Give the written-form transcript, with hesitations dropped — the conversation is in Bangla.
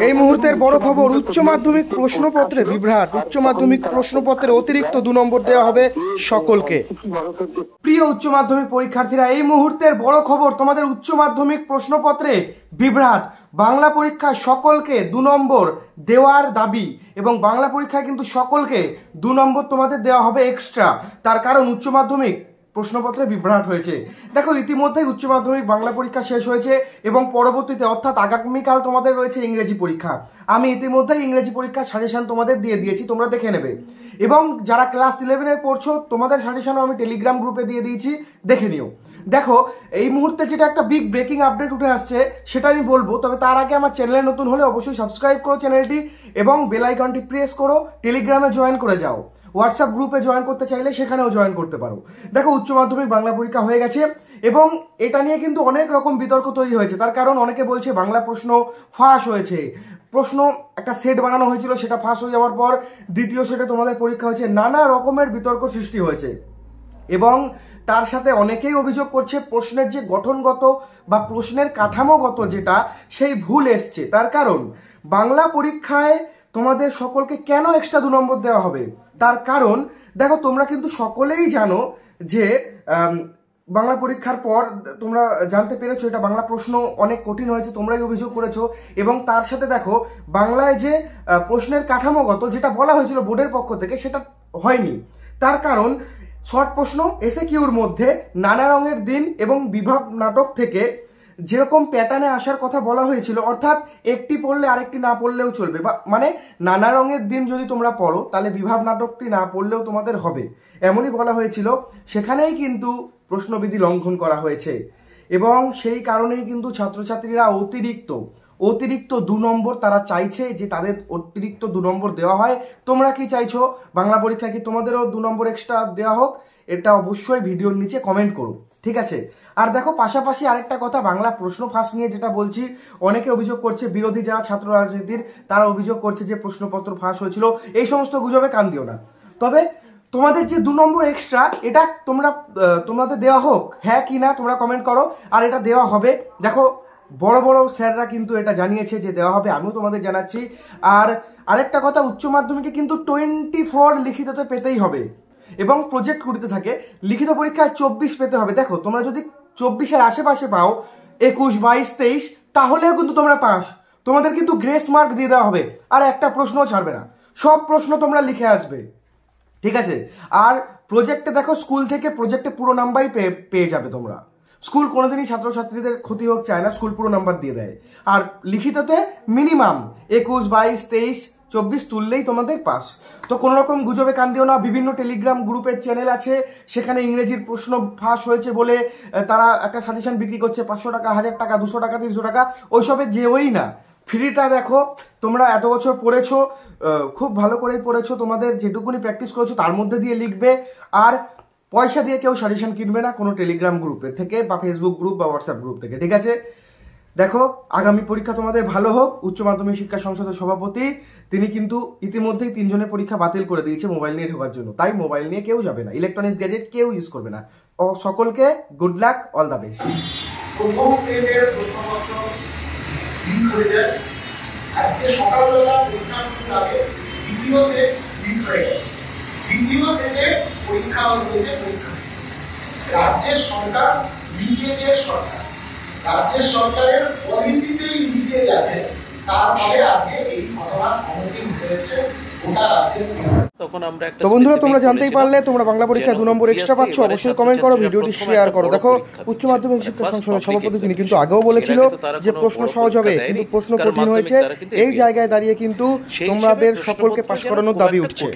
এই মুহূর্তের বড় খবর, উচ্চ মাধ্যমিক প্রশ্নপত্রে বিভ্রাট। উচ্চ মাধ্যমিক প্রশ্নপত্রে অতিরিক্ত 2 নম্বর দেওয়া হবে সকলকে। প্রিয় উচ্চ মাধ্যমিক পরীক্ষার্থীরা, এই মুহূর্তের বড় খবর, তোমাদের উচ্চ মাধ্যমিক প্রশ্নপত্রে বিভ্রাট। বাংলা পরীক্ষায় সকলকে 2 নম্বর দেওয়ার দাবি, এবং বাংলা পরীক্ষায় কিন্তু সকলকে 2 নম্বর তোমাদের দেওয়া হবে এক্সট্রা। তার কারণ উচ্চ মাধ্যমিক প্রশ্নপত্রে বিভ্রাট হয়েছে। দেখো, ইতিমধ্যেই উচ্চ মাধ্যমিক বাংলা পরীক্ষা শেষ হয়েছে এবং পরবর্তীতে অর্থাৎ আগামীকাল তোমাদের রয়েছে ইংরেজি পরীক্ষা। আমি ইতিমধ্যেই ইংরেজি পরীক্ষার সাজেশন তোমাদের দিয়ে দিয়েছি, তোমরা দেখে নেবে। এবং যারা ক্লাস 11-এর পড়ছো, তোমাদের সাজেশনও আমি টেলিগ্রাম গ্রুপে দিয়ে দিয়েছি, দেখে নিও। দেখো, এই মুহূর্তে যেটা একটা বিগ ব্রেকিং আপডেট উঠে আসছে সেটা আমি বলবো, তবে তার আগে আমার চ্যানেলে নতুন হলে অবশ্যই সাবস্ক্রাইব করো চ্যানেলটি এবং বেল আইকনটি প্রেস করো। টেলিগ্রামে জয়েন করে যাও, হোয়াটসঅ্যাপ গ্রুপে জয়েন করতে চাইলে সেখানেও জয়েন করতে পারো। দেখো, উচ্চ মাধ্যমিক বাংলা পরীক্ষা হয়ে গেছে এবং এটা নিয়ে কিন্তু অনেক রকম বিতর্ক তৈরি হয়েছে। তার কারণ অনেকে বলছে বাংলা প্রশ্ন ফাঁস হয়েছে, প্রশ্ন একটা সেট বানানো হয়েছিল, সেটা ফাঁস হয়ে যাওয়ার পর দ্বিতীয় সেটে তোমাদের পরীক্ষা হয়েছে। নানা রকমের বিতর্ক সৃষ্টি হয়েছে এবং তার সাথে অনেকেই অভিযোগ করছে প্রশ্নের যে গঠনগত বা প্রশ্নের কাঠামোগত যেটা, সেই ভুল এসছে। তার কারণ বাংলা পরীক্ষায় তোমাদের সকলকে কেন এক্সট্রা 2 নম্বর দেওয়া হবে, তার কারণ দেখো, তোমরা কিন্তু সকলেই জানো যে বাংলা পরীক্ষার পর তোমরা জানতে পেরেছো এটা বাংলা প্রশ্ন অনেক কঠিন হয়েছে, তোমরাই অভিযোগ করেছো। এবং তার সাথে দেখো, বাংলায় যে প্রশ্নের কাঠামোগত যেটা বলা হয়েছিল বোর্ডের পক্ষ থেকে, সেটা হয়নি। তার কারণ শর্ট প্রশ্ন, এসএকিউর মধ্যে নানা রঙের দিন এবং বিভাগ নাটক থেকে যেরকম প্যাটার্নে আসার কথা বলা হয়েছিল, অর্থাৎ একটি পড়লে আরেকটি না পড়লেও চলবে, বা মানে নানা রঙের দিন যদি তোমরা পড়ো তাহলে বিভাগ নাটকটি না পড়লেও তোমাদের হবে, এমনই বলা হয়েছিল। সেখানেই কিন্তু প্রশ্নবিধি লঙ্ঘন করা হয়েছে এবং সেই কারণেই কিন্তু ছাত্রছাত্রীরা অতিরিক্ত 2 নম্বর তারা চাইছে যে তাদের অতিরিক্ত 2 নম্বর দেওয়া হয়। তোমরা কি চাইছো বাংলা পরীক্ষায় কি তোমাদেরও 2 নম্বর এক্সট্রা দেওয়া হোক? এটা অবশ্যই ভিডিওর নিচে কমেন্ট করো, ঠিক আছে? আর দেখো, পাশাপাশি আরেকটা কথা, বাংলা প্রশ্ন ফাঁস নিয়ে যেটা বলছি, অনেকে অভিযোগ করছে, বিরোধী যারা ছাত্র রাজনীতির তারা অভিযোগ করছে যে প্রশ্নপত্র ফাঁস হয়েছিল। এই সমস্ত গুজবে কান দিও না। তবে তোমাদের যে 2 নম্বর এক্সট্রা, এটা তোমাদের দেওয়া হোক, হ্যাঁ কি না তোমরা কমেন্ট করো। আর এটা দেওয়া হবে, দেখো বড় বড় স্যাররা কিন্তু এটা জানিয়েছে যে দেওয়া হবে, আমিও তোমাদের জানাচ্ছি। আর আরেকটা কথা, উচ্চ মাধ্যমিকে কিন্তু 24 লিখিততে পেতেই হবে এবং প্রজেক্ট করতে থাকে। লিখিত পরীক্ষায় 24 পেতে হবে। দেখো, তোমরা যদি 24-এর আশেপাশে পাও, 21, 22, 23, তাহলেও কিন্তু তোমরা পাস। তোমাদের কিন্তু গ্রেস মার্ক দিয়ে দেওয়া হবে, আর একটা প্রশ্নও ছাড়বে না, সব প্রশ্ন তোমরা লিখে আসবে, ঠিক আছে? আর প্রজেক্টে দেখো, স্কুল থেকে প্রজেক্টে পুরো নাম্বারই পেয়ে যাবে তোমরা। স্কুল কোনোদিনই ছাত্রছাত্রীদের ক্ষতি হোক চায় না, স্কুল পুরো নাম্বার দিয়ে দেয়। আর লিখিততে মিনিমাম 21, 22, 23, 24 তুললেই তোমাদের পাস। তো কোনো রকম গুজবে কান দিও না। বিভিন্ন টেলিগ্রাম গ্রুপের চ্যানেল আছে, সেখানে ইংরেজির প্রশ্ন ফাঁস হয়েছে বলে তারা একটা সাজেশন বিক্রি করছে 500 টাকা, 1000 টাকা, 200 টাকা, 300 টাকা। ওইসবে যেওই না, ফ্রিটা দেখো। তোমরা এত বছর পড়েছো, খুব ভালো করেই পড়েছো, তোমাদের যেটুকুনি প্র্যাকটিস করেছো তার মধ্যে দিয়ে লিখবে। আর পয়সা দিয়ে কেউ সাজেশন কিনবে না কোনো টেলিগ্রাম গ্রুপের থেকে বা ফেসবুক গ্রুপ বা হোয়াটসঅ্যাপ গ্রুপ থেকে, ঠিক আছে? দেখো, আগামী পরীক্ষা তোমাদের ভালো হোক। উচ্চ মাধ্যমিক শিক্ষা সংসদের সভাপতি তিনি কিন্তু ইতিমধ্যেই 3 জনের পরীক্ষা বাতিল করে দিয়েছে মোবাইল নিয়ে ঢোকার জন্য। তাই মোবাইল নিয়ে কেউ যাবে না, ইলেকট্রনিক্স গ্যাজেট কেউ ইউজ করবে না। ও সকলকে good luck, all the best. প্রথম সেটের প্রশ্নপত্র লিক হয়ে যায়। আজকে সকালবেলা পরীক্ষা শুরুর আগে দ্বিতীয় সেট লিক হয়ে গেছে। দ্বিতীয় সেটে পরীক্ষা হয়েছে পরীক্ষা। রাজ্যের সরকার লিকেজের সরকার, রাজ্যের সরকারের পলিসিতেই লিকেজ আছে। তার ফলে আজকে এই ঘটনার সম্মুখীন হতে হচ্ছে গোটা রাজ্যের। তো বন্ধুরা, তোমরা জানতেই পারলে তোমরা বাংলা পরীক্ষায় 2 নম্বর এক্সট্রা পাচ্ছ। অবশ্যই কমেন্ট করো, ভিডিওটি শেয়ার করো। দেখো, উচ্চ মাধ্যমিক শিক্ষা সংসদের সভাপতি তিনি কিন্তু আগেও বলেছিল যে প্রশ্ন সহজ হবে, কিন্তু প্রশ্ন কঠিন হয়েছে। এই জায়গায় দাঁড়িয়ে কিন্তু তোমাদের সকলকে পাশ করানোর দাবি উঠছে।